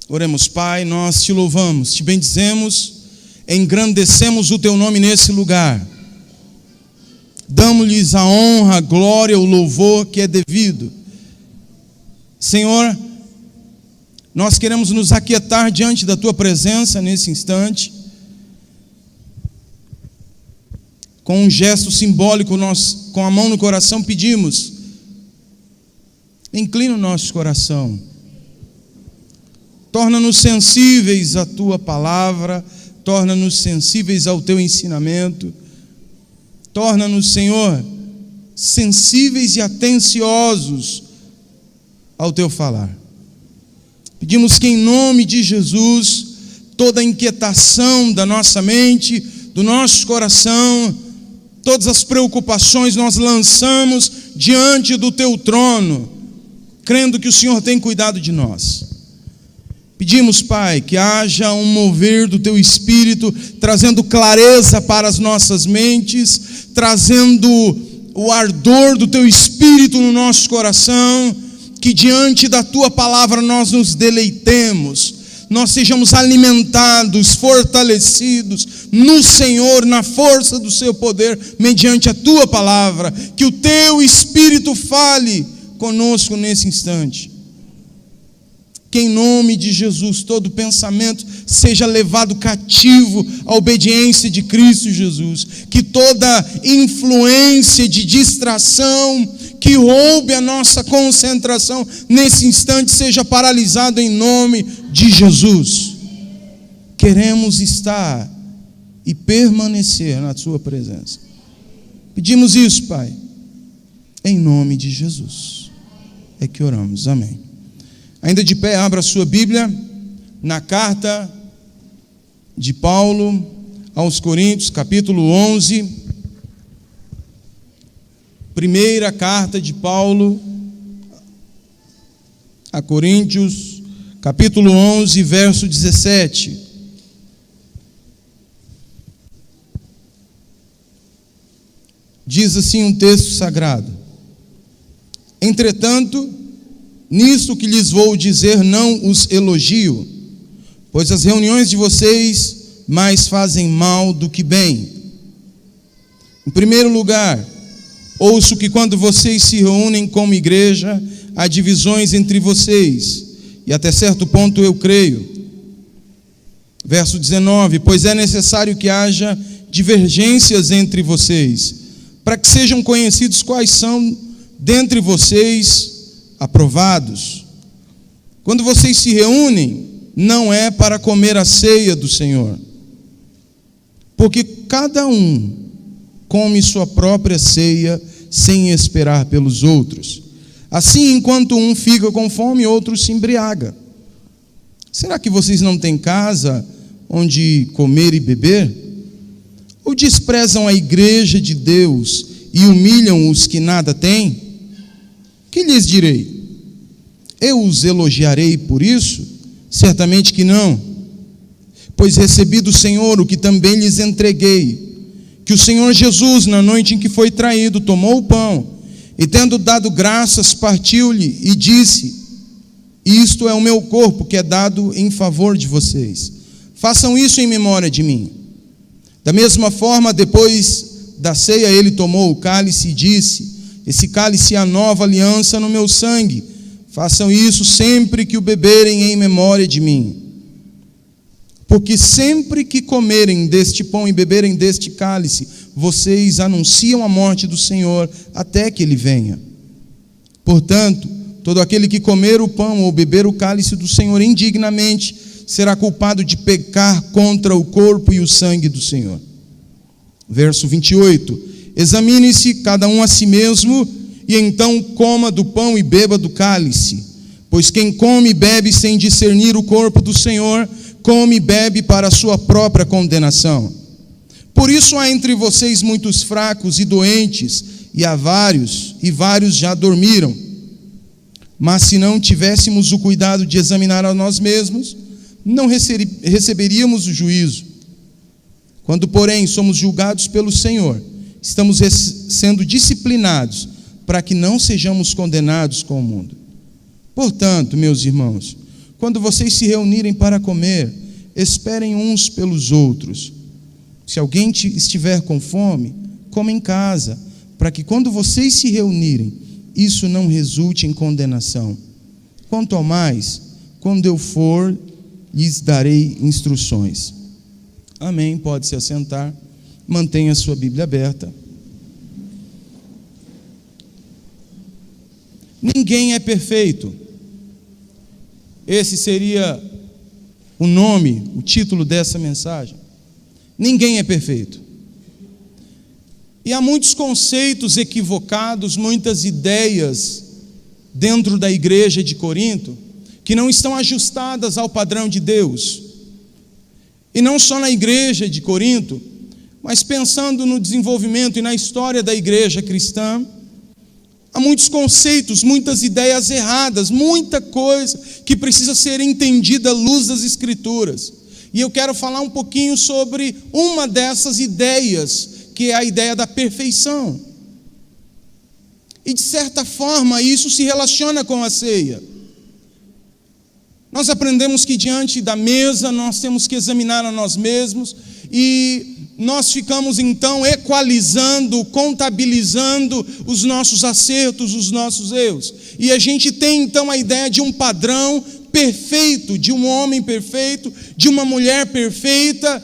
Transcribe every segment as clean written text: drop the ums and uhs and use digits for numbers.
Oremos, Pai, nós te louvamos, te bendizemos, engrandecemos o teu nome nesse lugar. Damos-lhes a honra, a glória, o louvor que é devido. Senhor, nós queremos nos aquietar diante da tua presença nesse instante. Com um gesto simbólico, nós, com a mão no coração, pedimos: inclina o nosso coração, torna-nos sensíveis à tua palavra, torna-nos sensíveis ao teu ensinamento, torna-nos, Senhor, sensíveis e atenciosos ao teu falar. Pedimos que, em nome de Jesus, toda a inquietação da nossa mente, do nosso coração, todas as preocupações nós lançamos diante do teu trono, crendo que o Senhor tem cuidado de nós. Pedimos, Pai, que haja um mover do teu Espírito, trazendo clareza para as nossas mentes, trazendo o ardor do teu Espírito no nosso coração, que diante da tua palavra nós nos deleitemos, nós sejamos alimentados, fortalecidos no Senhor, na força do seu poder, mediante a tua palavra, que o teu Espírito fale conosco nesse instante. Que em nome de Jesus todo pensamento seja levado cativo à obediência de Cristo Jesus. Que toda influência de distração que roube a nossa concentração nesse instante seja paralisado em nome de Jesus. Queremos estar e permanecer na sua presença. Pedimos isso, Pai, em nome de Jesus. É que oramos. Amém. Ainda de pé, abra a sua Bíblia na carta de Paulo aos Coríntios, capítulo 11. Primeira carta de Paulo a Coríntios, capítulo 11, verso 17. Diz assim um texto sagrado: entretanto, nisto que lhes vou dizer não os elogio, pois as reuniões de vocês mais fazem mal do que bem. Em primeiro lugar, ouço que quando vocês se reúnem como igreja, há divisões entre vocês, e até certo ponto eu creio. Verso 19: pois é necessário que haja divergências entre vocês, para que sejam conhecidos quais são dentre vocês aprovados. Quando vocês se reúnem, não é para comer a ceia do Senhor, porque cada um come sua própria ceia sem esperar pelos outros. Assim, enquanto um fica com fome, outro se embriaga. Será que vocês não têm casa onde comer e beber? Ou desprezam a igreja de Deus e humilham os que nada têm? Que lhes direi? Eu os elogiarei por isso? Certamente que não. Pois recebi do Senhor o que também lhes entreguei, que o Senhor Jesus, na noite em que foi traído, tomou o pão, e tendo dado graças, partiu-lhe e disse: isto é o meu corpo que é dado em favor de vocês. Façam isso em memória de mim. Da mesma forma, depois da ceia, ele tomou o cálice e disse: esse cálice é a nova aliança no meu sangue. Façam isso sempre que o beberem em memória de mim. Porque sempre que comerem deste pão e beberem deste cálice, vocês anunciam a morte do Senhor até que ele venha. Portanto, todo aquele que comer o pão ou beber o cálice do Senhor indignamente será culpado de pecar contra o corpo e o sangue do Senhor. Verso 28: examine-se cada um a si mesmo, e então coma do pão e beba do cálice. Pois quem come e bebe sem discernir o corpo do Senhor, come e bebe para a sua própria condenação. Por isso há entre vocês muitos fracos e doentes, e vários já dormiram. Mas se não tivéssemos o cuidado de examinar a nós mesmos, não receberíamos o juízo. Quando, porém, somos julgados pelo Senhor, estamos sendo disciplinados, para que não sejamos condenados com o mundo. Portanto, meus irmãos, quando vocês se reunirem para comer, esperem uns pelos outros. Se alguém estiver com fome, coma em casa, para que quando vocês se reunirem, isso não resulte em condenação. Quanto ao mais, quando eu for, lhes darei instruções. Amém. Pode se assentar. Mantenha a sua Bíblia aberta. Ninguém é perfeito. Esse seria o nome, o título dessa mensagem. Ninguém é perfeito. E há muitos conceitos equivocados, muitas ideias dentro da igreja de Corinto que não estão ajustadas ao padrão de Deus. E não só na igreja de Corinto, mas pensando no desenvolvimento e na história da igreja cristã, há muitos conceitos, muitas ideias erradas, muita coisa que precisa ser entendida à luz das Escrituras. E eu quero falar um pouquinho sobre uma dessas ideias, que é a ideia da perfeição. E de certa forma isso se relaciona com a ceia. Nós aprendemos que diante da mesa nós temos que examinar a nós mesmos e nós ficamos então equalizando, contabilizando os nossos acertos, os nossos erros. E a gente tem então a ideia de um padrão perfeito, de um homem perfeito, de uma mulher perfeita,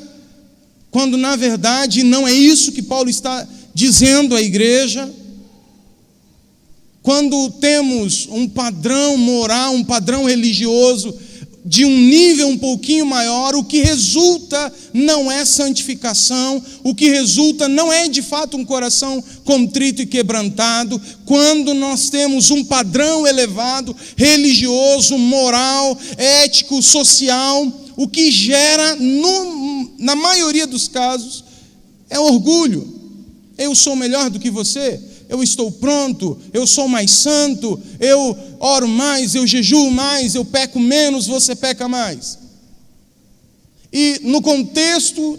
quando na verdade não é isso que Paulo está dizendo à igreja. Quando temos um padrão moral, um padrão religioso de um nível um pouquinho maior, o que resulta não é santificação, o que resulta não é de fato um coração contrito e quebrantado. Quando nós temos um padrão elevado, religioso, moral, ético, social, o que gera, na maioria dos casos, é orgulho. Eu sou melhor do que você, eu estou pronto, eu sou mais santo, eu oro mais, eu jejuo mais, eu peco menos, você peca mais. E no contexto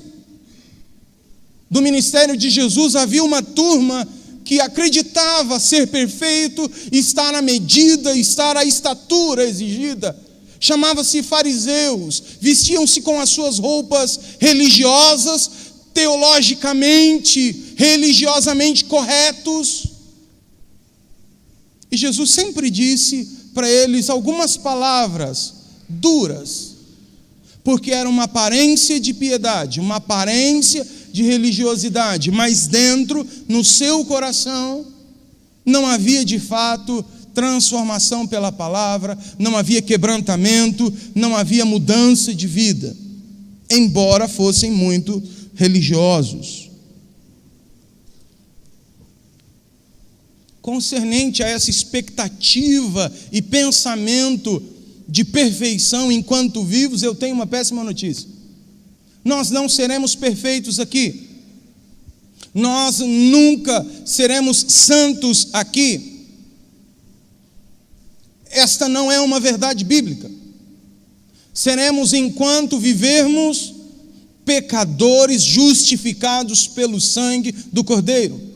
do ministério de Jesus havia uma turma que acreditava ser perfeito, estar à medida, estar à estatura exigida. Chamava-se fariseus, vestiam-se com as suas roupas religiosas, teologicamente, religiosamente corretos. E Jesus sempre disse para eles algumas palavras duras, porque era uma aparência de piedade, uma aparência de religiosidade, mas dentro, no seu coração, não havia de fato transformação pela palavra, não havia quebrantamento, não havia mudança de vida, embora fossem muito religiosos. Concernente a essa expectativa e pensamento de perfeição enquanto vivos, eu tenho uma péssima notícia. Nós não seremos perfeitos aqui. Nós nunca seremos santos aqui. Esta não é uma verdade bíblica. Seremos enquanto vivermos pecadores justificados pelo sangue do Cordeiro.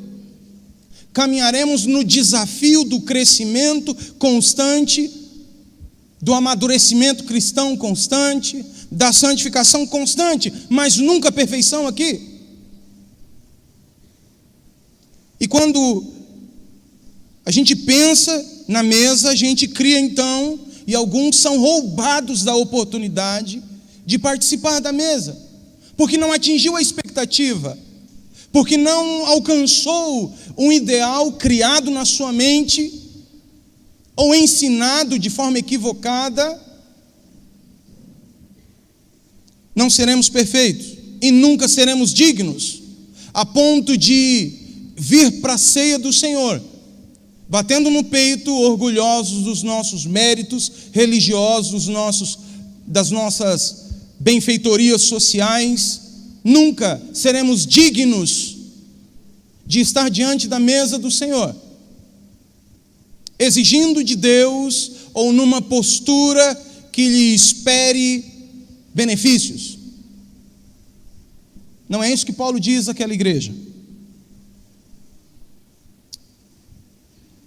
Caminharemos no desafio do crescimento constante, do amadurecimento cristão constante, da santificação constante, mas nunca perfeição aqui. E quando a gente pensa na mesa, a gente cria então, e alguns são roubados da oportunidade de participar da mesa, porque não atingiu a expectativa, porque não alcançou um ideal criado na sua mente, ou ensinado de forma equivocada. Não seremos perfeitos, e nunca seremos dignos, a ponto de vir para a ceia do Senhor, batendo no peito, orgulhosos dos nossos méritos religiosos, das nossas benfeitorias sociais. Nunca seremos dignos de estar diante da mesa do Senhor, exigindo de Deus ou numa postura que lhe espere benefícios. Não é isso que Paulo diz àquela igreja.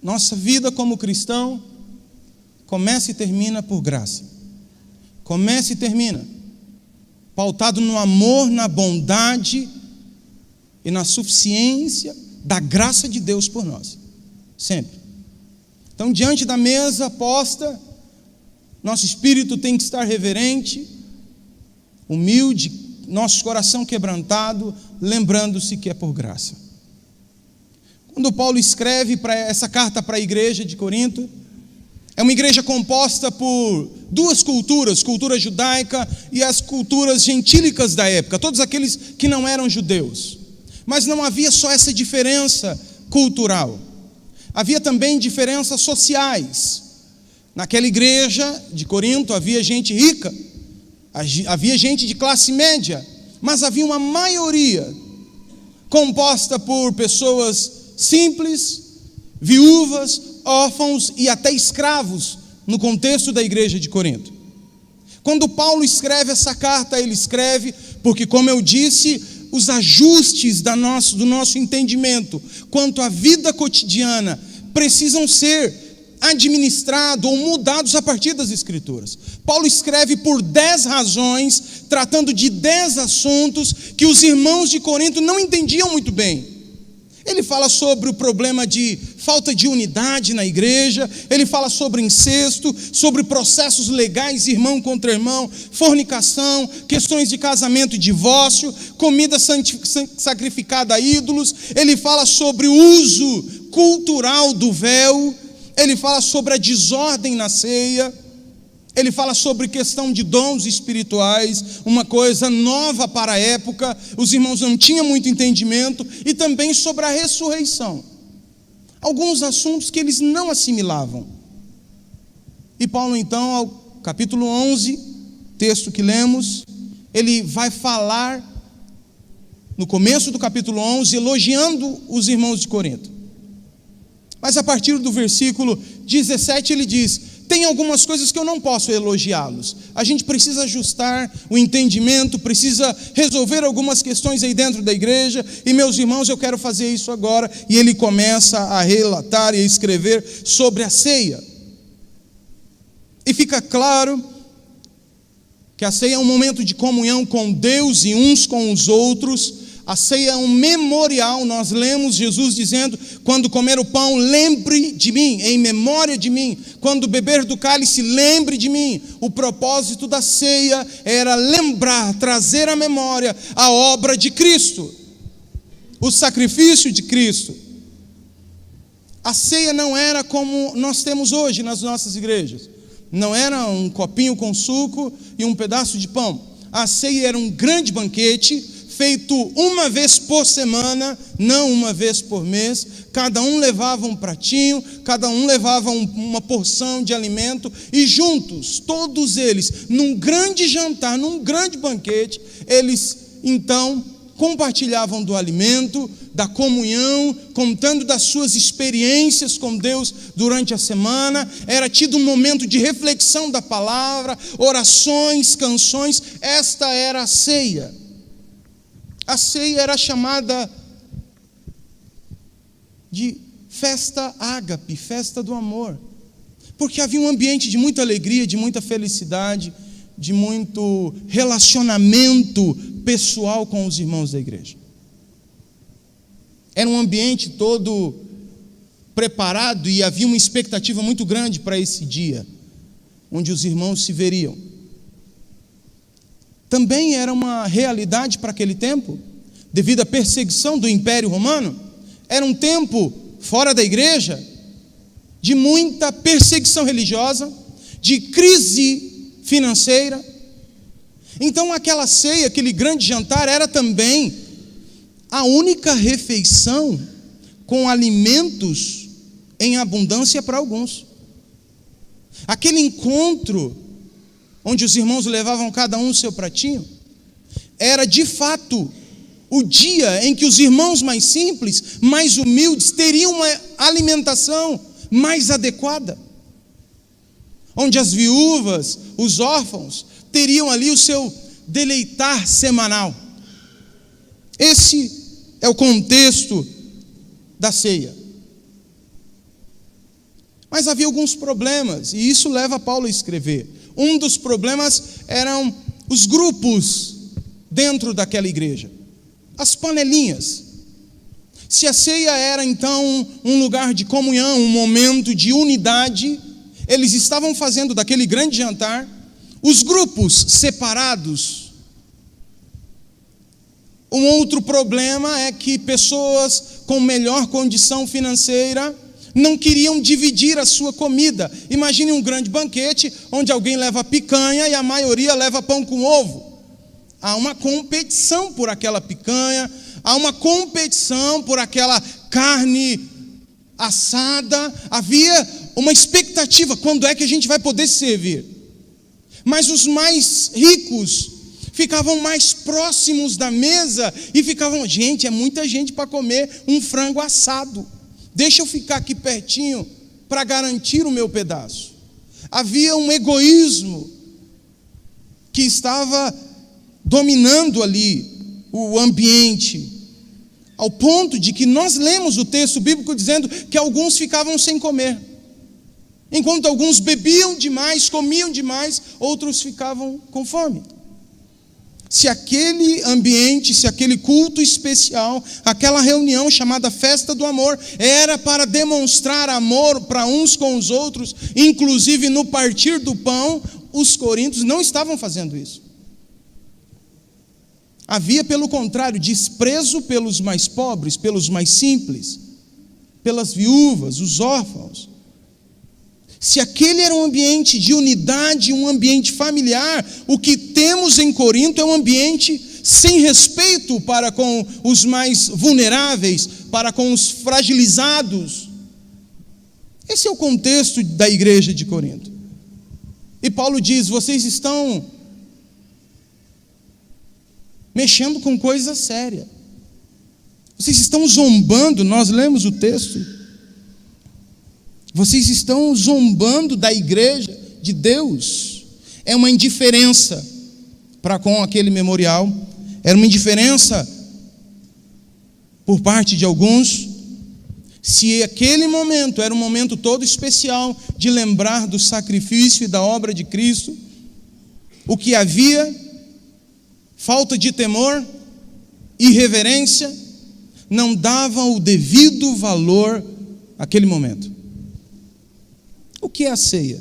Nossa vida como cristão começa e termina por graça. começa e termina pautado no amor, na bondade e na suficiência da graça de Deus por nós, sempre. Então, diante da mesa posta, nosso espírito tem que estar reverente, humilde, nosso coração quebrantado, lembrando-se que é por graça. Quando Paulo escreve essa carta para a igreja de Corinto, é uma igreja composta por duas culturas, cultura judaica e as culturas gentílicas da época, todos aqueles que não eram judeus. Mas não havia só essa diferença cultural, havia também diferenças sociais. Naquela igreja de Corinto havia gente rica, havia gente de classe média, mas havia uma maioria composta por pessoas simples, viúvas, órfãos e até escravos, no contexto da igreja de Corinto. Quando Paulo escreve essa carta, ele escreve porque, como eu disse, os ajustes do nosso entendimento quanto à vida cotidiana precisam ser administrados ou mudados a partir das Escrituras. Paulo escreve por 10 razões, tratando de 10 assuntos que os irmãos de Corinto não entendiam muito bem. Ele fala sobre o problema de falta de unidade na igreja, ele fala sobre incesto, sobre processos legais, irmão contra irmão, fornicação, questões de casamento e divórcio, comida sacrificada a ídolos, ele fala sobre o uso cultural do véu, ele fala sobre a desordem na ceia, ele fala sobre questão de dons espirituais, uma coisa nova para a época, os irmãos não tinham muito entendimento, e também sobre a ressurreição. Alguns assuntos que eles não assimilavam. E Paulo, então, ao capítulo 11, texto que lemos, ele vai falar, no começo do capítulo 11, elogiando os irmãos de Corinto. Mas a partir do versículo 17 ele diz: tem algumas coisas que eu não posso elogiá-los. A gente precisa ajustar o entendimento, precisa resolver algumas questões aí dentro da igreja, e meus irmãos, eu quero fazer isso agora. E ele começa a relatar e a escrever sobre a ceia. E fica claro que a ceia é um momento de comunhão com Deus e uns com os outros. A ceia é um memorial. Nós lemos Jesus dizendo: quando comer o pão, lembre de mim, em memória de mim. Quando beber do cálice, lembre de mim. O propósito da ceia era lembrar, trazer à memória a obra de Cristo, o sacrifício de Cristo. A ceia não era como nós temos hoje nas nossas igrejas. Não era um copinho com suco e um pedaço de pão. A ceia era um grande banquete, feito uma vez por semana, não uma vez por mês. Cada um levava um pratinho, cada um levava uma porção de alimento, e juntos, todos eles, num grande jantar, num grande banquete, eles então compartilhavam do alimento, da comunhão, contando das suas experiências com Deus durante a semana. Era tido um momento de reflexão da palavra, orações, canções. Esta era a ceia. A ceia era chamada de festa ágape, festa do amor, porque havia um ambiente de muita alegria, de muita felicidade, de muito relacionamento pessoal com os irmãos da igreja. Era um ambiente todo preparado e havia uma expectativa muito grande para esse dia, onde os irmãos se veriam. Também era uma realidade para aquele tempo, devido à perseguição do Império Romano. Era um tempo fora da igreja, de muita perseguição religiosa, de crise financeira. Então aquela ceia, aquele grande jantar, era também a única refeição com alimentos em abundância para alguns. Aquele encontro onde os irmãos levavam cada um o seu pratinho, era de fato o dia em que os irmãos mais simples, mais humildes, teriam uma alimentação mais adequada, onde as viúvas, os órfãos, teriam ali o seu deleitar semanal. Esse é o contexto da ceia. Mas havia alguns problemas, e isso leva Paulo a escrever. Um dos problemas eram os grupos dentro daquela igreja, as panelinhas. Se a ceia era então um lugar de comunhão, um momento de unidade, eles estavam fazendo daquele grande jantar os grupos separados. Um outro problema é que pessoas com melhor condição financeira não queriam dividir a sua comida. Imagine um grande banquete onde alguém leva picanha e a maioria leva pão com ovo. Há uma competição por aquela picanha, há uma competição por aquela carne assada. Havia uma expectativa, quando é que a gente vai poder se servir? Mas os mais ricos ficavam mais próximos da mesa e ficavam, gente, é muita gente para comer um frango assado. Deixa eu ficar aqui pertinho para garantir o meu pedaço. Havia um egoísmo que estava dominando ali o ambiente, ao ponto de que nós lemos o texto bíblico dizendo que alguns ficavam sem comer. Enquanto alguns bebiam demais, comiam demais, outros ficavam com fome. Se aquele ambiente, se aquele culto especial, aquela reunião chamada Festa do Amor, era para demonstrar amor para uns com os outros, inclusive no partir do pão, os coríntios não estavam fazendo isso. Havia, pelo contrário, desprezo pelos mais pobres, pelos mais simples, pelas viúvas, os órfãos. Se aquele era um ambiente de unidade, um ambiente familiar, o que temos em Corinto é um ambiente sem respeito para com os mais vulneráveis, para com os fragilizados. Esse é o contexto da igreja de Corinto. E Paulo diz: vocês estão mexendo com coisa séria. Vocês estão zombando, nós lemos o texto. Vocês estão zombando da igreja de Deus. É uma indiferença para com aquele memorial. Era uma indiferença por parte de alguns. Se aquele momento era um momento todo especial de lembrar do sacrifício e da obra de Cristo, o que havia, falta de temor, irreverência, não davam o devido valor àquele momento. O que é a ceia?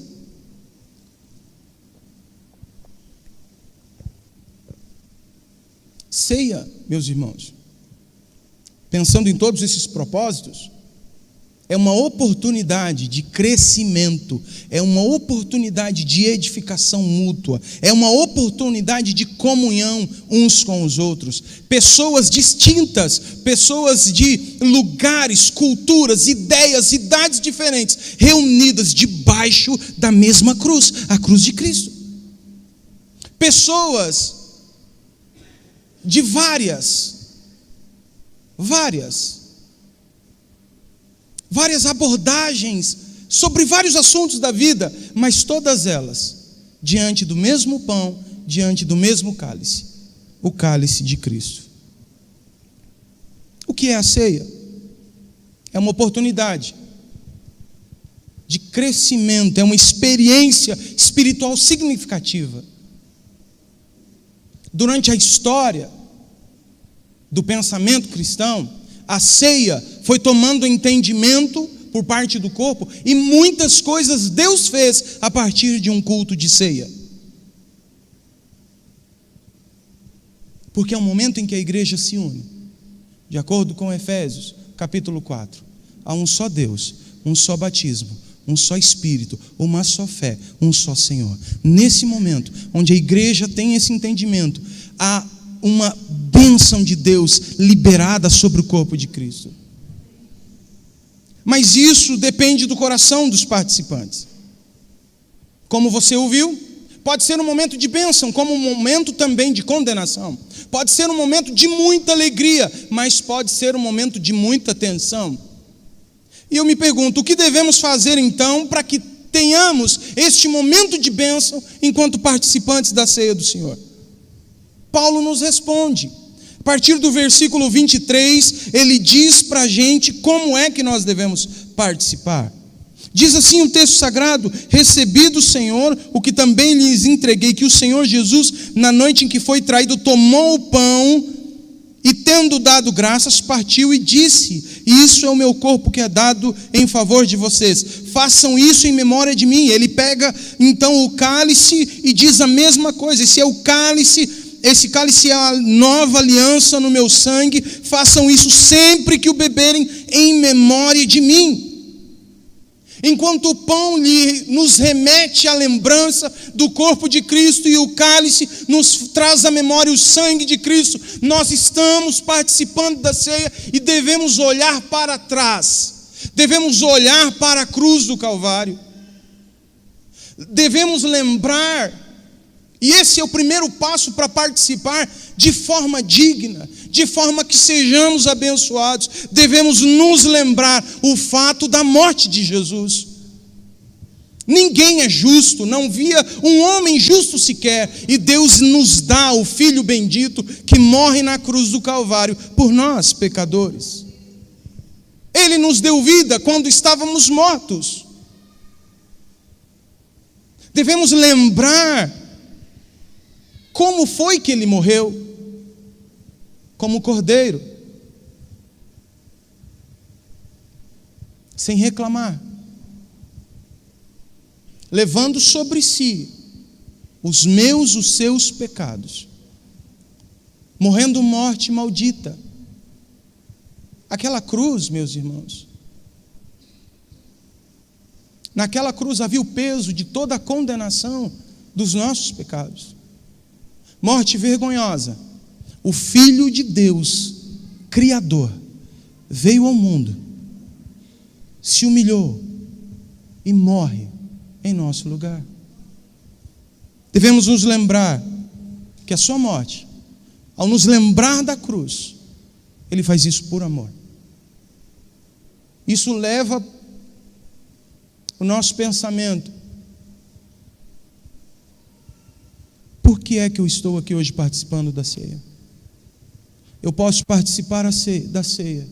Ceia, meus irmãos, pensando em todos esses propósitos, é uma oportunidade de crescimento, é uma oportunidade de edificação mútua, é uma oportunidade de comunhão uns com os outros. Pessoas distintas, pessoas de lugares, culturas, ideias, idades diferentes, reunidas debaixo da mesma cruz, a cruz de Cristo. Pessoas de várias abordagens sobre vários assuntos da vida, mas todas elas diante do mesmo pão, diante do mesmo cálice, o cálice de Cristo. O que é a ceia? É uma oportunidade de crescimento, é uma experiência espiritual significativa. Durante a história do pensamento cristão, a ceia foi tomando entendimento por parte do corpo, e muitas coisas Deus fez a partir de um culto de ceia. Porque é um momento em que a igreja se une. De acordo com Efésios, capítulo 4, há um só Deus, um só batismo, um só Espírito, uma só fé, um só Senhor. Nesse momento, onde a igreja tem esse entendimento, há uma bênção de Deus liberada sobre o corpo de Cristo. Mas isso depende do coração dos participantes. Como você ouviu, pode ser um momento de bênção, como um momento também de condenação. Pode ser um momento de muita alegria, mas pode ser um momento de muita tensão. E eu me pergunto, o que devemos fazer então para que tenhamos este momento de bênção enquanto participantes da ceia do Senhor? Paulo nos responde. A partir do versículo 23, ele diz para a gente como é que nós devemos participar. Diz assim o texto sagrado: recebi do Senhor o que também lhes entreguei, que o Senhor Jesus, na noite em que foi traído, tomou o pão e, tendo dado graças, partiu e disse: isso é o meu corpo que é dado em favor de vocês, façam isso em memória de mim. Ele pega então o cálice e diz a mesma coisa: esse cálice é a nova aliança no meu sangue, façam isso sempre que o beberem em memória de mim. Enquanto o pão nos remete à lembrança do corpo de Cristo e o cálice nos traz à memória o sangue de Cristo, nós estamos participando da ceia e devemos olhar para trás, devemos olhar para a cruz do Calvário, devemos lembrar. E esse é o primeiro passo para participar de forma digna, de forma que sejamos abençoados. Devemos nos lembrar o fato da morte de Jesus. Ninguém é justo, não via um homem justo sequer, e Deus nos dá o Filho bendito que morre na cruz do Calvário por nós, pecadores. Ele nos deu vida quando estávamos mortos. Devemos lembrar como foi que ele morreu, como cordeiro, sem reclamar, levando sobre si os seus pecados, morrendo morte maldita. Aquela cruz, meus irmãos, naquela cruz havia o peso de toda a condenação dos nossos pecados. Morte vergonhosa. O Filho de Deus, Criador, veio ao mundo, se humilhou e morre em nosso lugar. Devemos nos lembrar que a sua morte, ao nos lembrar da cruz, ele faz isso por amor. Isso leva o nosso pensamento: por que é que eu estou aqui hoje participando da ceia? Eu posso participar da ceia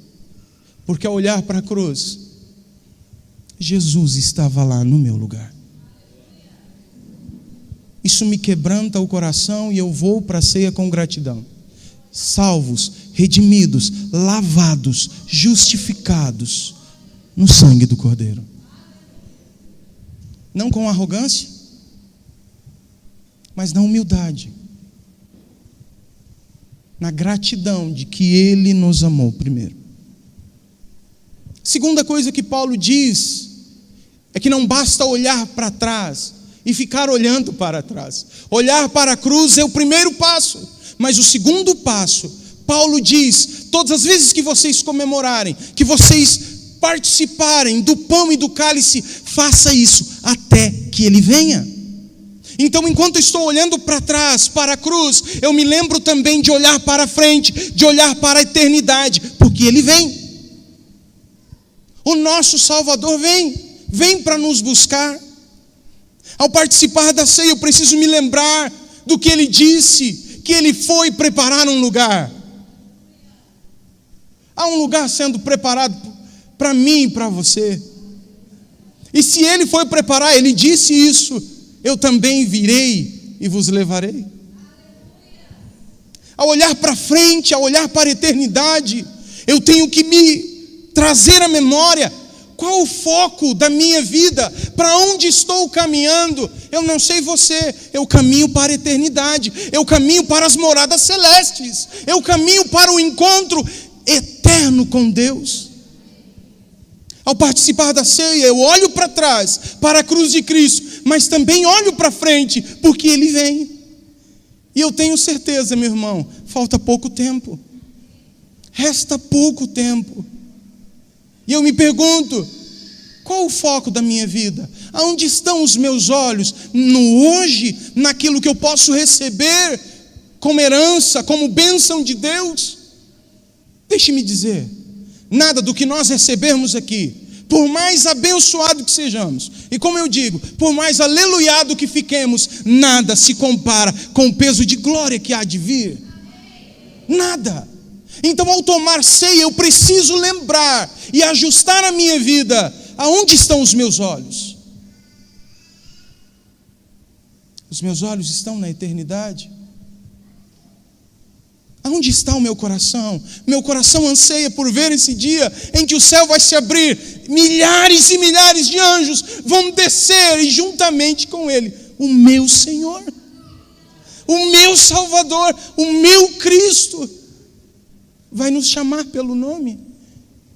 porque, ao olhar para a cruz, Jesus estava lá no meu lugar. Isso me quebranta o coração e eu vou para a ceia com gratidão. Salvos, redimidos, lavados, justificados no sangue do Cordeiro. Não com arrogância, mas na humildade, na gratidão de que Ele nos amou primeiro. Segunda coisa que Paulo diz é que não basta olhar para trás e ficar olhando para trás. Olhar para a cruz é o primeiro passo, mas o segundo passo, Paulo diz: todas as vezes que vocês comemorarem, que vocês participarem do pão e do cálice, faça isso até que Ele venha. Então, enquanto estou olhando para trás, para a cruz, eu me lembro também de olhar para frente, de olhar para a eternidade, porque Ele vem. O nosso Salvador vem para nos buscar. Ao participar da ceia, eu preciso me lembrar do que Ele disse, que Ele foi preparar um lugar. Há um lugar sendo preparado para mim e para você. E se Ele foi preparar, Ele disse isso: eu também virei e vos levarei. Ao olhar para frente, ao olhar para a eternidade, eu tenho que me trazer à memória qual o foco da minha vida, para onde estou caminhando. Eu não sei você, eu caminho para a eternidade, eu caminho para as moradas celestes, eu caminho para o encontro eterno com Deus. Ao participar da ceia, eu olho para trás, para a cruz de Cristo, mas também olho para frente, porque Ele vem. E eu tenho certeza, meu irmão, falta pouco tempo. Resta pouco tempo. E eu me pergunto: qual o foco da minha vida? Aonde estão os meus olhos? No hoje, naquilo que eu posso receber como herança, como bênção de Deus? Deixe-me dizer, nada do que nós recebermos aqui, por mais abençoado que sejamos, e como eu digo, por mais aleluiado que fiquemos, nada se compara com o peso de glória que há de vir. Nada. Então, ao tomar ceia, eu preciso lembrar e ajustar a minha vida aonde estão os meus olhos? Os meus olhos estão na eternidade. Aonde está o meu coração? Meu coração anseia por ver esse dia em que o céu vai se abrir, milhares e milhares de anjos vão descer e juntamente com ele, o meu Senhor, o meu Salvador, o meu Cristo, vai nos chamar pelo nome.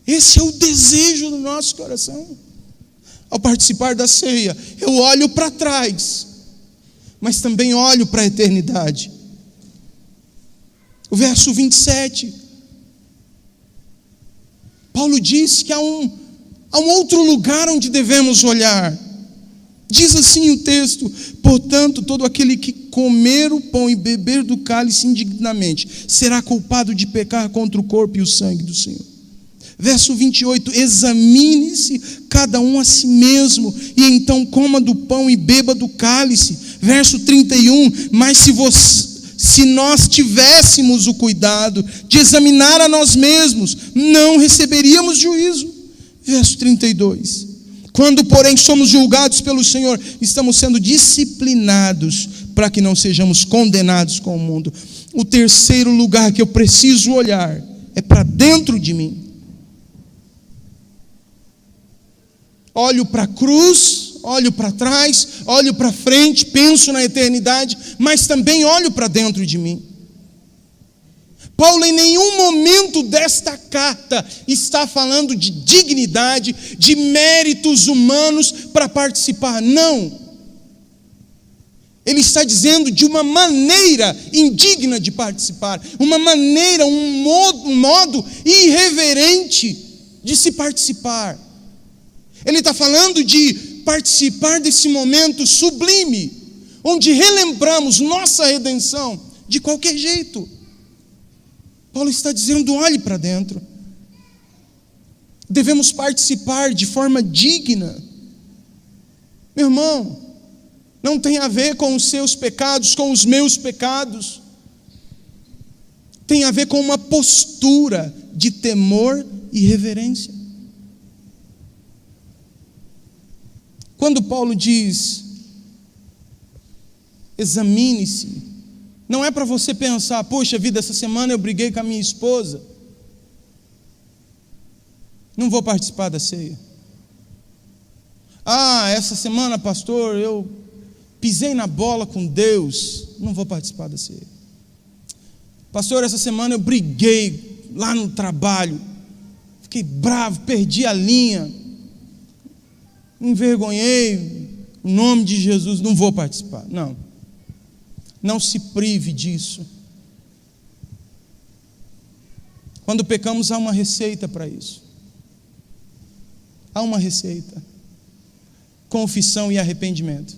Esse é o desejo do nosso coração. Ao participar da ceia, eu olho para trás, mas também olho para a eternidade. O verso 27, Paulo diz que há um outro lugar onde devemos olhar. Diz assim o texto: portanto, todo aquele que comer o pão e beber do cálice indignamente será culpado de pecar contra o corpo e o sangue do Senhor. Verso 28, examine-se cada um a si mesmo, e então coma do pão e beba do cálice. Verso 31, mas se nós tivéssemos o cuidado de examinar a nós mesmos, não receberíamos juízo. Verso 32, quando porém somos julgados pelo Senhor, estamos sendo disciplinados para que não sejamos condenados com o mundo. O terceiro lugar que eu preciso olhar é para dentro de mim. Olho para a cruz, olho para trás, olho para frente, penso na eternidade, mas também olho para dentro de mim. Paulo em nenhum momento desta carta está falando de dignidade, de méritos humanos para participar. Não. Ele está dizendo de uma maneira indigna de participar, uma maneira, um modo irreverente de se participar. Ele está falando de participar desse momento sublime, onde relembramos nossa redenção de qualquer jeito. Paulo está dizendo, olhe para dentro. Devemos participar de forma digna. Meu irmão, não tem a ver com os seus pecados, com os meus pecados. Tem a ver com uma postura de temor e reverência. Quando Paulo diz, examine-se, não é para você pensar, poxa vida, essa semana eu briguei com a minha esposa, não vou participar da ceia. Essa semana, pastor, eu pisei na bola com Deus, não vou participar da ceia. Pastor, essa semana eu briguei lá no trabalho, fiquei bravo, perdi a linha, envergonhei o nome de Jesus, não vou participar. Não se prive disso. Quando pecamos, há uma receita para isso. Há uma receita: confissão e arrependimento.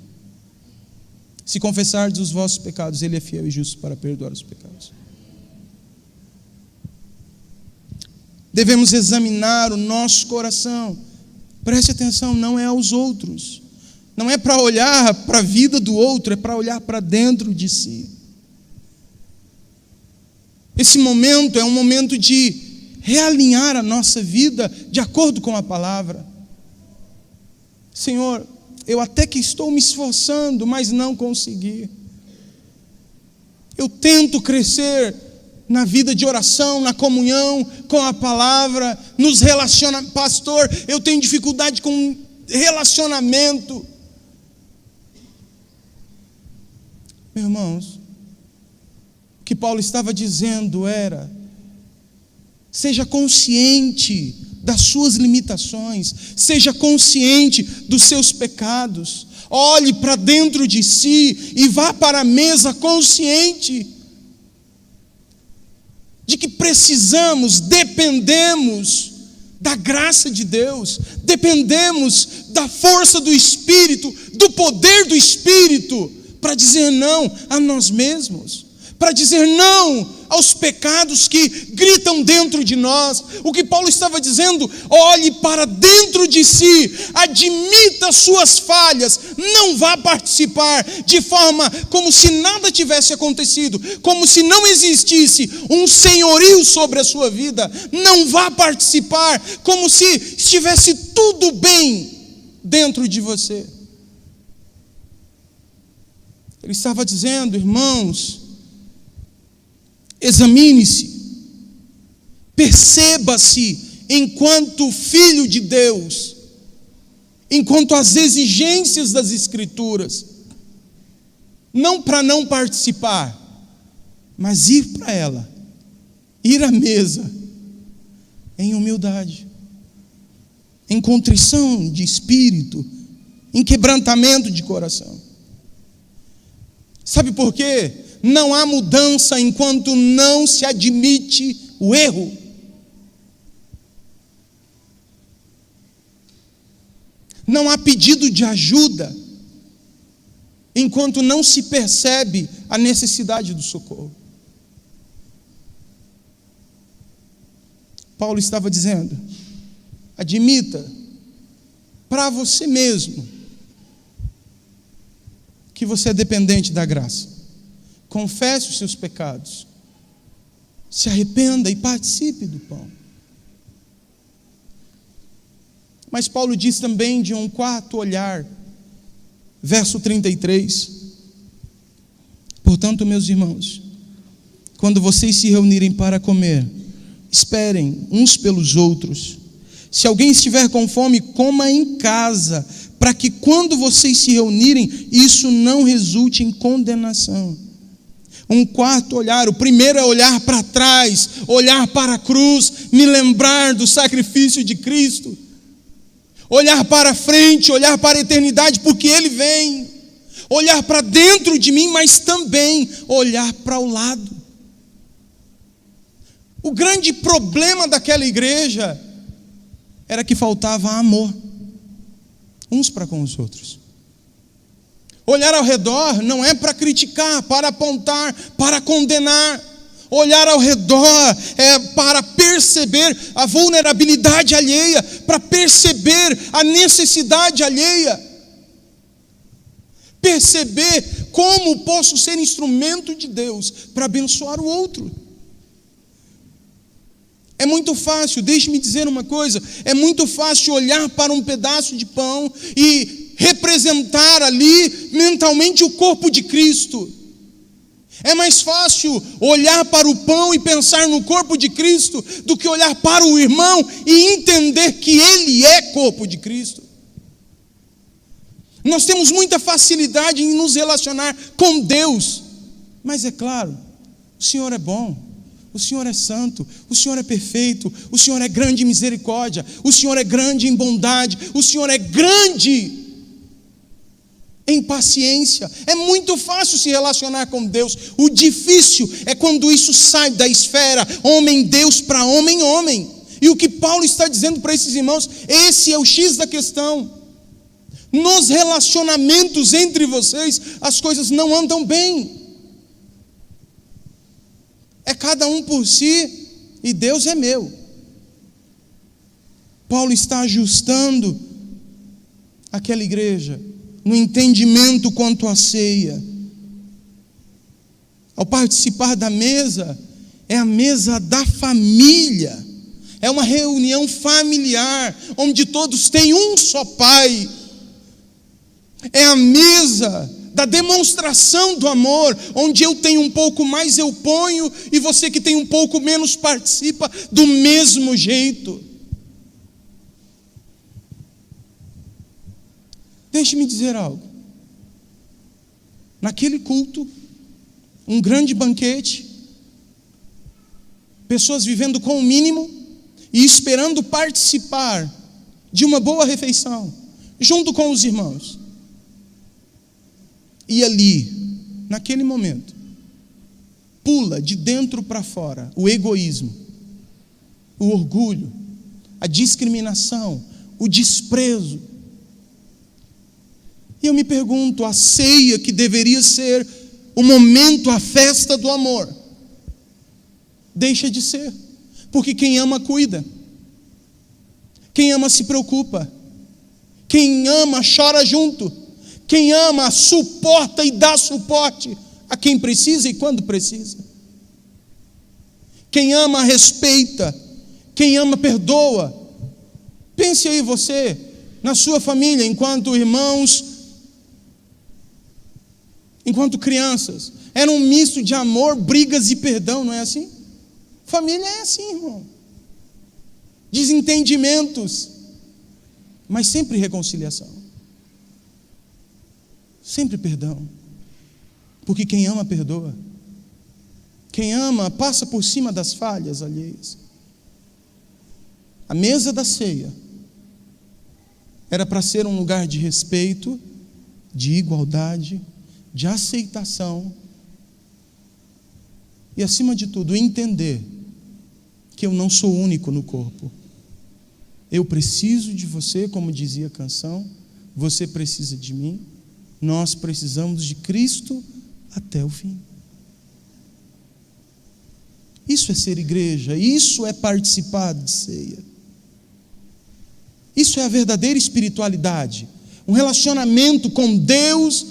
Se confessardes os vossos pecados, Ele é fiel e justo para perdoar os pecados. Devemos examinar o nosso coração. Preste atenção, não é aos outros. Não é para olhar para a vida do outro, é para olhar para dentro de si. Esse momento é um momento de realinhar a nossa vida de acordo com a palavra. Senhor, eu até que estou me esforçando, mas não consegui. Eu tento crescer na vida de oração, na comunhão com a palavra, nos relacionamentos. Pastor, eu tenho dificuldade com relacionamento. Meus irmãos, o que Paulo estava dizendo era: seja consciente das suas limitações, seja consciente dos seus pecados, olhe para dentro de si e vá para a mesa consciente de que dependemos da graça de Deus, dependemos da força do Espírito, do poder do Espírito, para dizer não a nós mesmos, para dizer não aos pecados que gritam dentro de nós. O que Paulo estava dizendo: olhe para dentro de si, admita suas falhas, não vá participar de forma como se nada tivesse acontecido, como se não existisse um senhorio sobre a sua vida. Não vá participar como se estivesse tudo bem dentro de você. Ele estava dizendo: irmãos, examine-se, perceba-se enquanto filho de Deus, enquanto as exigências das Escrituras, não para não participar, mas ir para ela, ir à mesa, em humildade, em contrição de espírito, em quebrantamento de coração. Sabe por quê? Não há mudança enquanto não se admite o erro. Não há pedido de ajuda enquanto não se percebe a necessidade do socorro. Paulo estava dizendo: admita para você mesmo que você é dependente da graça. Confesse os seus pecados, se arrependa e participe do pão. Mas Paulo diz também de um quarto olhar, verso 33. Portanto, meus irmãos, quando vocês se reunirem para comer, esperem uns pelos outros. Se alguém estiver com fome, coma em casa, para que quando vocês se reunirem, isso não resulte em condenação. Um quarto olhar: o primeiro é olhar para trás, olhar para a cruz, me lembrar do sacrifício de Cristo. Olhar para frente, olhar para a eternidade, porque Ele vem. Olhar para dentro de mim, mas também olhar para o lado. O grande problema daquela igreja era que faltava amor uns para com os outros. Olhar ao redor não é para criticar, para apontar, para condenar. Olhar ao redor é para perceber a vulnerabilidade alheia, para perceber a necessidade alheia. Perceber como posso ser instrumento de Deus para abençoar o outro. É muito fácil, deixe-me dizer uma coisa, é muito fácil olhar para um pedaço de pão e representar ali mentalmente o corpo de Cristo. É mais fácil olhar para o pão e pensar no corpo de Cristo do que olhar para o irmão e entender que ele é corpo de Cristo. Nós temos muita facilidade em nos relacionar com Deus, mas é claro, o Senhor é bom, o Senhor é santo, o Senhor é perfeito, o Senhor é grande em misericórdia, o Senhor é grande em bondade, o Senhor é grande em paciência. É muito fácil se relacionar com Deus. O difícil é quando isso sai da esfera homem-Deus para homem-homem. E o que Paulo está dizendo para esses irmãos, esse é o X da questão. Nos relacionamentos entre vocês, as coisas não andam bem. É cada um por si e Deus é meu. Paulo está ajustando aquela igreja no entendimento quanto à ceia. Ao participar da mesa, é a mesa da família, é uma reunião familiar, onde todos têm um só Pai. É a mesa da demonstração do amor, onde eu tenho um pouco mais, eu ponho, e você que tem um pouco menos participa do mesmo jeito. Deixe-me dizer algo. Naquele culto, um grande banquete, pessoas vivendo com o mínimo e esperando participar de uma boa refeição, junto com os irmãos. E ali, naquele momento, pula de dentro para fora o egoísmo, o orgulho, a discriminação, o desprezo. E eu me pergunto, a ceia que deveria ser o momento, a festa do amor, deixa de ser. Porque quem ama cuida. Quem ama se preocupa. Quem ama chora junto. Quem ama suporta e dá suporte a quem precisa e quando precisa. Quem ama respeita. Quem ama perdoa. Pense aí você, na sua família, enquanto irmãos, enquanto crianças. Era um misto de amor, brigas e perdão, não é assim? Família é assim, irmão. Desentendimentos, mas sempre reconciliação. Sempre perdão. Porque quem ama, perdoa. Quem ama, passa por cima das falhas alheias. A mesa da ceia era para ser um lugar de respeito, de igualdade, de aceitação e, acima de tudo, entender que eu não sou único no corpo. Eu preciso de você, como dizia a canção, você precisa de mim, nós precisamos de Cristo até o fim. Isso é ser igreja, isso é participar de ceia. Isso é a verdadeira espiritualidade, um relacionamento com Deus,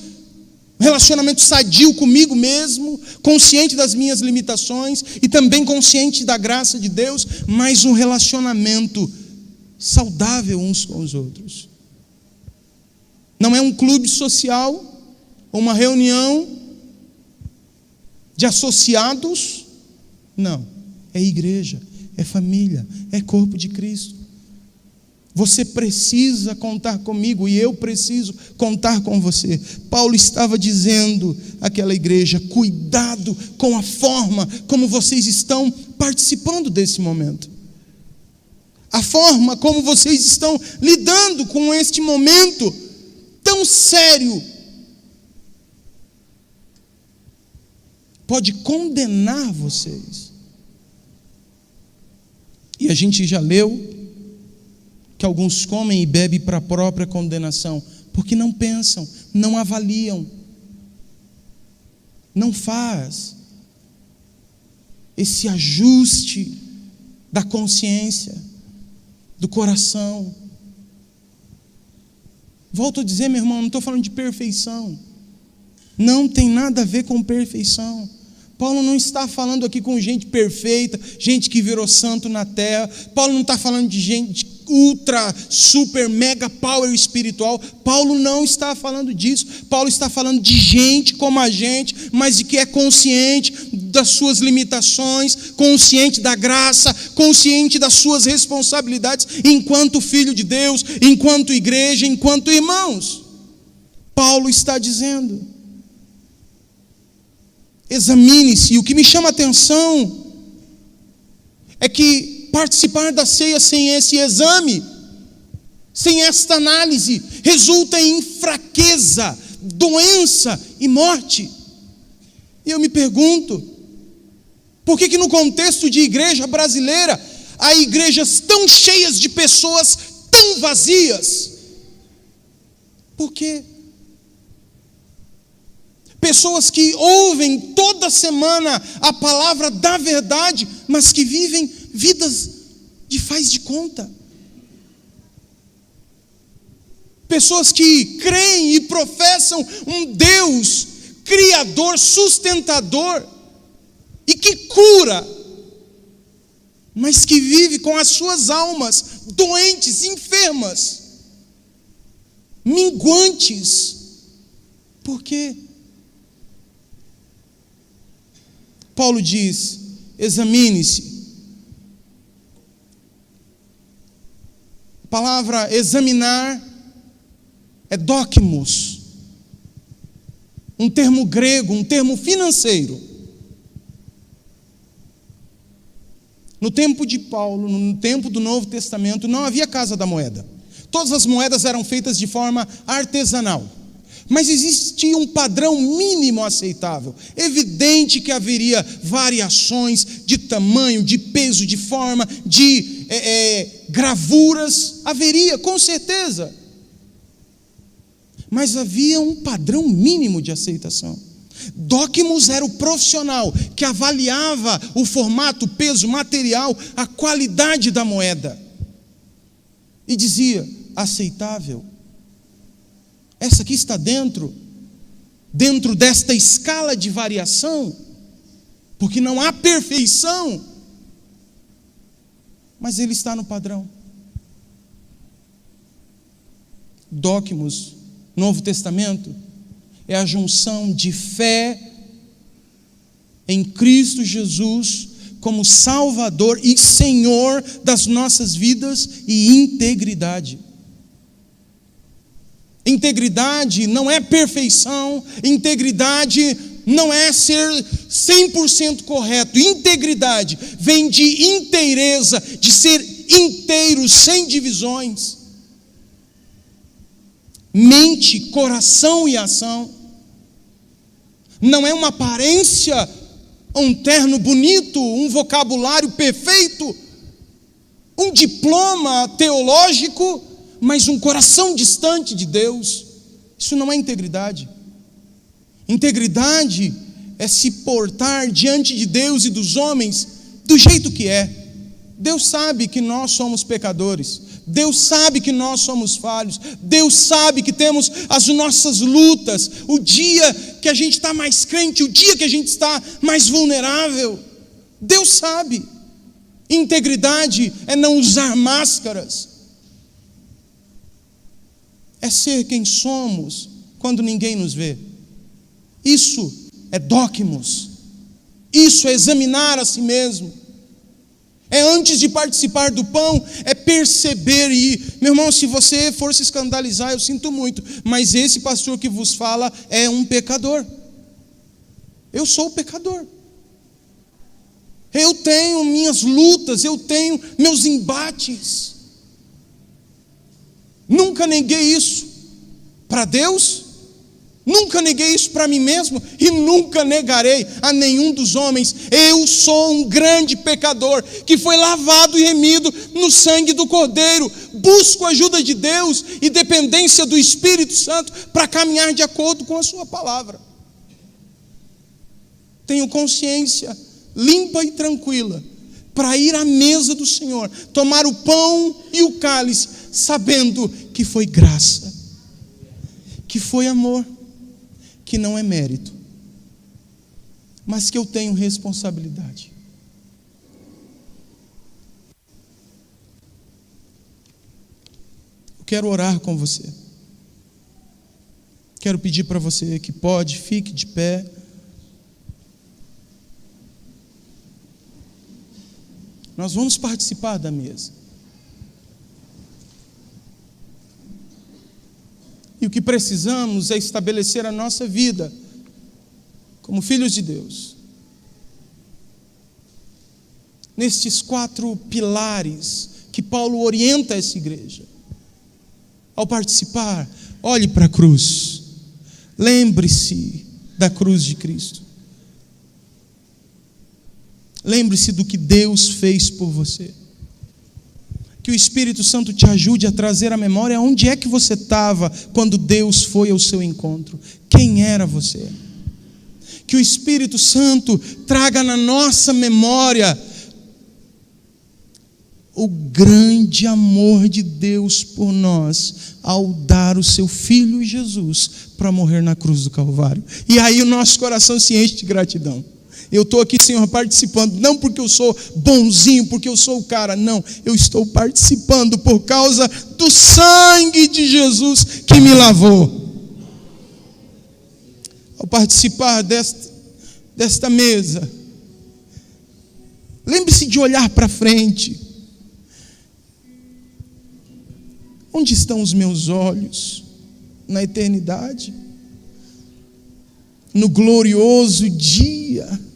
um relacionamento sadio comigo mesmo, consciente das minhas limitações e também consciente da graça de Deus, mas um relacionamento saudável uns com os outros. Não é um clube social, uma reunião de associados, não, é igreja, é família, é corpo de Cristo. Você precisa contar comigo e eu preciso contar com você. Paulo estava dizendo àquela igreja: cuidado com a forma como vocês estão participando desse momento. A forma como vocês estão lidando com este momento tão sério pode condenar vocês. E a gente já leu que alguns comem e bebem para a própria condenação, porque não pensam, não avaliam, não faz esse ajuste da consciência, do coração. Volto a dizer, meu irmão, não estou falando de perfeição, não tem nada a ver com perfeição. Paulo não está falando aqui com gente perfeita, gente que virou santo na terra. Paulo não está falando de gente ultra, super, mega power espiritual. Paulo não está falando disso. Paulo está falando de gente como a gente, mas de que é consciente das suas limitações, consciente da graça, consciente das suas responsabilidades enquanto filho de Deus, enquanto igreja, enquanto irmãos. Paulo está dizendo: examine-se. E o que me chama a atenção é que participar da ceia sem esse exame, sem esta análise, resulta em fraqueza, doença e morte. E eu me pergunto, por que no contexto de igreja brasileira, há igrejas tão cheias de pessoas tão vazias? Por quê? Pessoas que ouvem toda semana a palavra da verdade, mas que vivem vidas de faz de conta. Pessoas que creem e professam um Deus criador, sustentador e que cura, mas que vive com as suas almas doentes, enfermas, minguantes. Por quê? Paulo diz: examine-se. A palavra examinar é dokimos, um termo grego, um termo financeiro. No tempo de Paulo, no tempo do Novo Testamento, não havia casa da moeda. Todas as moedas eram feitas de forma artesanal. Mas existia um padrão mínimo aceitável. Evidente que haveria variações de tamanho, de peso, de forma, de gravuras. Haveria, com certeza. Mas havia um padrão mínimo de aceitação. Docmos era o profissional que avaliava o formato, o peso, o material, a qualidade da moeda. E dizia: aceitável. Essa aqui está dentro desta escala de variação, porque não há perfeição, mas ele está no padrão. Docmos, Novo Testamento, é a junção de fé em Cristo Jesus como Salvador e Senhor das nossas vidas e integridade. Integridade não é perfeição, integridade não é ser 100% correto. Integridade vem de inteireza, de ser inteiro, sem divisões. Mente, coração e ação. Não é uma aparência, um terno bonito, um vocabulário perfeito, um diploma teológico, mas um coração distante de Deus. Isso não é integridade. Integridade é se portar diante de Deus e dos homens do jeito que é. Deus sabe que nós somos pecadores. Deus sabe que nós somos falhos. Deus sabe que temos as nossas lutas. O dia que a gente está mais crente, o dia que a gente está mais vulnerável. Deus sabe. Integridade é não usar máscaras. É ser quem somos quando ninguém nos vê. Isso é docmos. Isso é examinar a si mesmo. É antes de participar do pão, é perceber. E, meu irmão, se você for se escandalizar, eu sinto muito, mas esse pastor que vos fala é um pecador. Eu sou pecador. Eu tenho minhas lutas, eu tenho meus embates. Nunca neguei isso para Deus, nunca neguei isso para mim mesmo e nunca negarei a nenhum dos homens. Eu sou um grande pecador que foi lavado e remido no sangue do Cordeiro. Busco a ajuda de Deus e dependência do Espírito Santo para caminhar de acordo com a sua palavra. Tenho consciência limpa e tranquila para ir à mesa do Senhor, tomar o pão e o cálice, sabendo que foi graça, que foi amor, que não é mérito, mas que eu tenho responsabilidade. Eu quero orar com você. Quero pedir para você que pode, fique de pé. Nós vamos participar da mesa. E o que precisamos é estabelecer a nossa vida como filhos de Deus nestes 4 pilares que Paulo orienta essa igreja. Ao participar, olhe para a cruz. Lembre-se da cruz de Cristo. Lembre-se do que Deus fez por você. Que o Espírito Santo te ajude a trazer à memória onde é que você estava quando Deus foi ao seu encontro. Quem era você? Que o Espírito Santo traga na nossa memória o grande amor de Deus por nós ao dar o seu Filho Jesus para morrer na cruz do Calvário. E aí o nosso coração se enche de gratidão. Eu estou aqui, Senhor, participando, não porque eu sou bonzinho, porque eu sou o cara, não. Eu estou participando por causa do sangue de Jesus que me lavou. Ao participar desta mesa, lembre-se de olhar para frente. Onde estão os meus olhos? Na eternidade? No glorioso dia?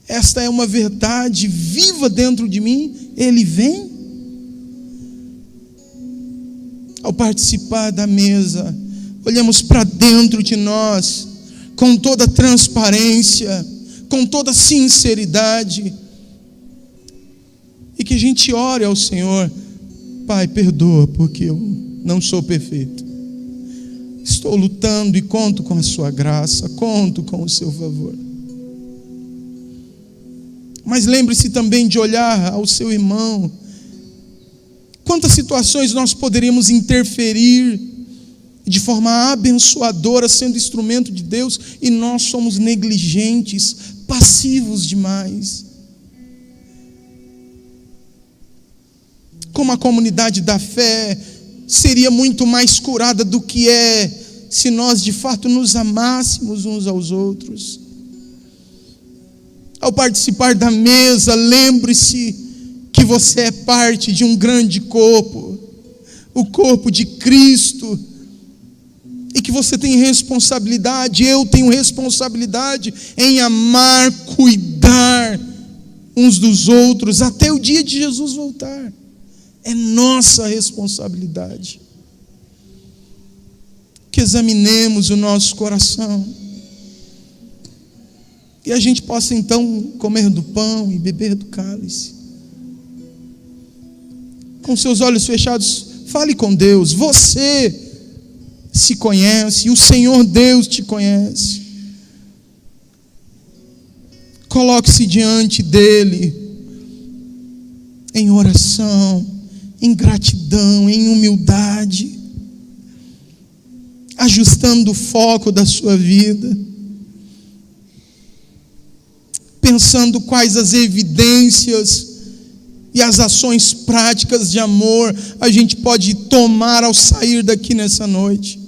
Esta é uma verdade viva dentro de mim. Ele vem. Ao participar da mesa, olhamos para dentro de nós, com toda transparência, com toda sinceridade, e que a gente ore ao Senhor: Pai, perdoa, porque eu não sou perfeito. Estou lutando e conto com a sua graça, conto com o seu favor. Mas lembre-se também de olhar ao seu irmão. Quantas situações nós poderíamos interferir de forma abençoadora, sendo instrumento de Deus, e nós somos negligentes, passivos demais. Como a comunidade da fé seria muito mais curada do que é, se nós de fato nos amássemos uns aos outros. Ao participar da mesa, lembre-se que você é parte de um grande corpo, o corpo de Cristo, e que você tem responsabilidade, eu tenho responsabilidade em amar, cuidar uns dos outros, até o dia de Jesus voltar. É nossa responsabilidade. Que examinemos o nosso coração, e a gente possa então comer do pão e beber do cálice. Com seus olhos fechados, fale com Deus. Você se conhece, o Senhor Deus te conhece. Coloque-se diante dEle, em oração, em gratidão, em humildade, ajustando o foco da sua vida, pensando quais as evidências e as ações práticas de amor a gente pode tomar ao sair daqui nessa noite.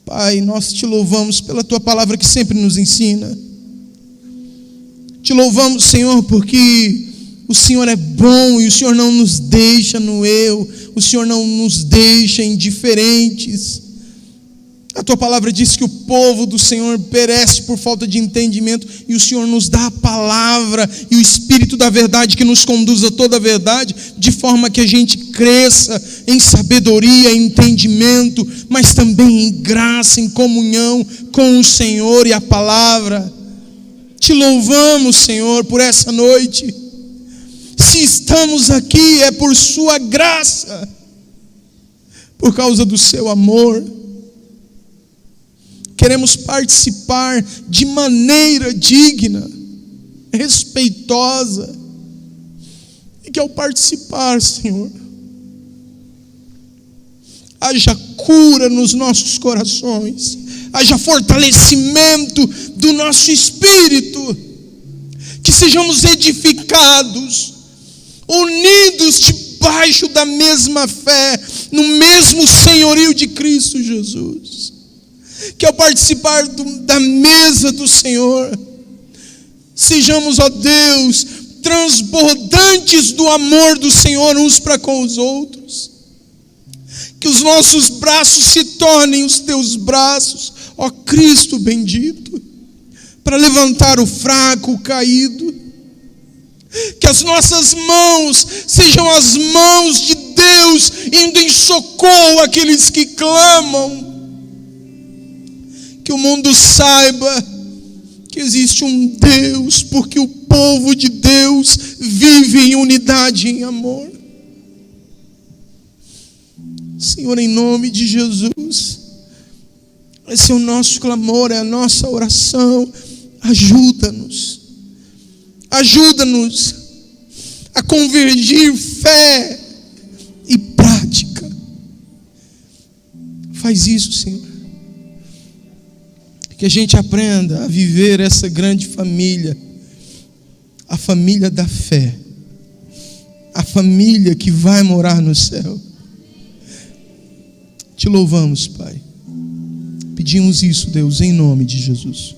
Pai, nós te louvamos pela tua palavra que sempre nos ensina. Te louvamos, Senhor, porque o Senhor é bom e o Senhor não nos deixa no erro, o Senhor não nos deixa indiferentes. A tua palavra diz que o povo do Senhor perece por falta de entendimento, e o Senhor nos dá a palavra e o Espírito da verdade que nos conduz a toda a verdade, de forma que a gente cresça em sabedoria, em entendimento, mas também em graça, em comunhão com o Senhor e a palavra. Te louvamos, Senhor, por essa noite. Se estamos aqui é por sua graça, por causa do seu amor. Queremos participar de maneira digna, respeitosa, e que ao participar, Senhor, haja cura nos nossos corações, haja fortalecimento do nosso espírito, que sejamos edificados, unidos debaixo da mesma fé, no mesmo senhorio de Cristo Jesus. Que ao participar da mesa do Senhor, sejamos, ó Deus, transbordantes do amor do Senhor uns para com os outros. Que os nossos braços se tornem os teus braços, ó Cristo bendito, para levantar o fraco, o caído. Que as nossas mãos sejam as mãos de Deus, indo em socorro àqueles que clamam. Que o mundo saiba que existe um Deus, porque o povo de Deus vive em unidade, em amor. Senhor, em nome de Jesus, esse é o nosso clamor, é a nossa oração. Ajuda-nos a convergir fé e prática. Faz isso, Senhor. Que a gente aprenda a viver essa grande família, a família da fé, a família que vai morar no céu. Te louvamos, Pai. Pedimos isso, Deus, em nome de Jesus.